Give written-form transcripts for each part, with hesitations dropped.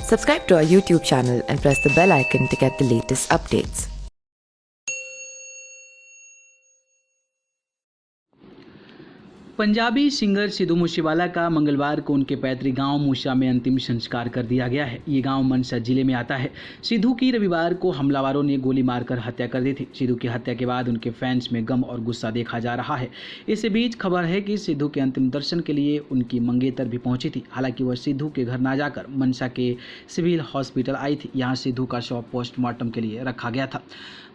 Subscribe to our YouTube channel and press the bell icon to get the latest updates. Punjabi singer Sidhu Moosewala का मंगलवार को उनके पैतृक गांव मूसा में अंतिम संस्कार कर दिया गया है। ये गांव मनसा जिले में आता है। सिद्धू की रविवार को हमलावरों ने गोली मारकर हत्या कर दी थी। सिद्धू की हत्या के बाद उनके फैंस में गम और गुस्सा देखा जा रहा है। इसी बीच खबर है कि सिद्धू के अंतिम दर्शन के लिए उनकी मंगेतर भी पहुंची थी। हालांकि वह सिद्धू के घर ना जाकर मनसा के सिविल हॉस्पिटल आई थी। यहाँ सिद्धू का शव पोस्टमार्टम के लिए रखा गया था।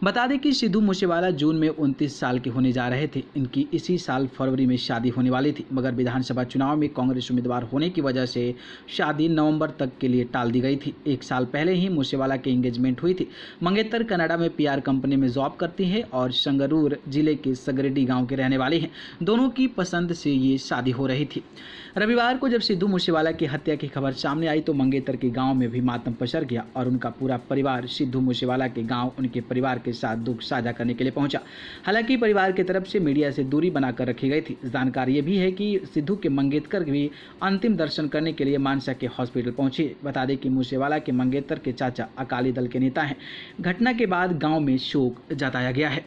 बता दें कि सिद्धू मूसेवाला जून में 29 साल के होने जा रहे थे। इनकी इसी साल फरवरी में शादी होने वाली थी, मगर विधानसभा चुनाव में कांग्रेस उम्मीदवार होने की वजह से शादी नवंबर तक के लिए टाल दी गई थी। एक साल पहले ही मूसेवाला की एंगेजमेंट हुई थी। मंगेतर कनाडा में पीआर कंपनी में जॉब करती हैं और संगरूर जिले के सगरेडी गांव के रहने वाली हैं। दोनों की पसंद से ये शादी हो रही थी। रविवार को जब सिद्धू मूसेवाला की हत्या की खबर सामने आई तो मंगेतर के गांव में भी मातम पसर गया और उनका पूरा परिवार सिद्धू मूसेवाला के गांव उनके परिवार के साथ दुख साझा करने के लिए पहुंचा। हालांकि परिवार की तरफ से मीडिया से दूरी बनाकर रखी गई थी। जानकारी ये भी है कि सिद्धू के मंगेतर भी अंतिम दर्शन करने के लिए मानसा के हॉस्पिटल पहुंचे। बता दें कि मूसेवाला के मंगेतर के चाचा अकाली दल के नेता हैं। घटना के बाद गांव में शोक जताया गया है।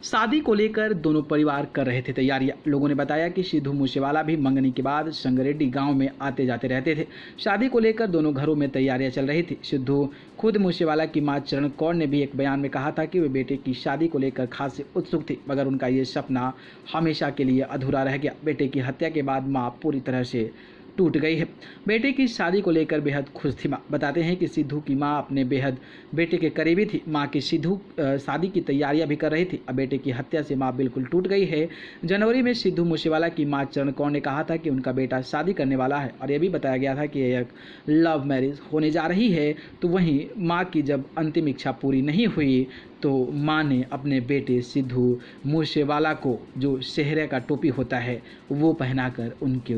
शादी को लेकर दोनों परिवार कर रहे थे तैयारियां। लोगों ने बताया कि सिद्धू मूसेवाला भी मंगनी के बाद संगरेड्डी गांव में आते जाते रहते थे। शादी को लेकर दोनों घरों में तैयारियां चल रही थी। सिद्धू खुद मूसेवाला की मां चरण कौर ने भी एक बयान में कहा था कि वे बेटे की शादी को लेकर खास उत्सुक थे, मगर उनका ये सपना हमेशा के लिए अधूरा रह गया। बेटे की हत्या के बाद मां पूरी तरह से टूट गई है। बेटे की शादी को लेकर बेहद खुश थी मां। बताते हैं कि सिद्धू की मां अपने बेहद बेटे के करीबी थी। मां की सिद्धू शादी की तैयारियां भी कर रही थी। अब बेटे की हत्या से मां बिल्कुल टूट गई है। जनवरी में सिद्धू मूसेवाला की मां चरण कौर ने कहा था कि उनका बेटा शादी करने वाला है और यह भी बताया गया था कि यह एक लव मैरिज होने जा रही है। तो वहीं मां की जब अंतिम इच्छा पूरी नहीं हुई तो मां ने अपने बेटे सिद्धू मूसेवाला को जो सेहरे का टोपी होता है वो पहनाकर उनके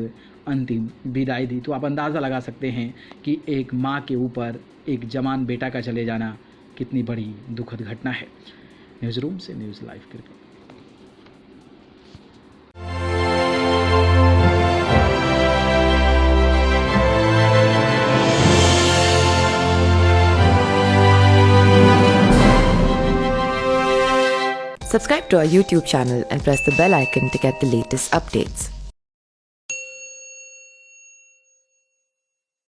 अंतिम विदाई दी। तो आप अंदाज़ा लगा सकते हैं कि एक मां के ऊपर एक जवान बेटा का चले जाना कितनी बड़ी दुखद घटना है। न्यूज़ रूम से न्यूज़ लाइव के report. Subscribe to our YouTube channel and press the bell icon to get the latest updates.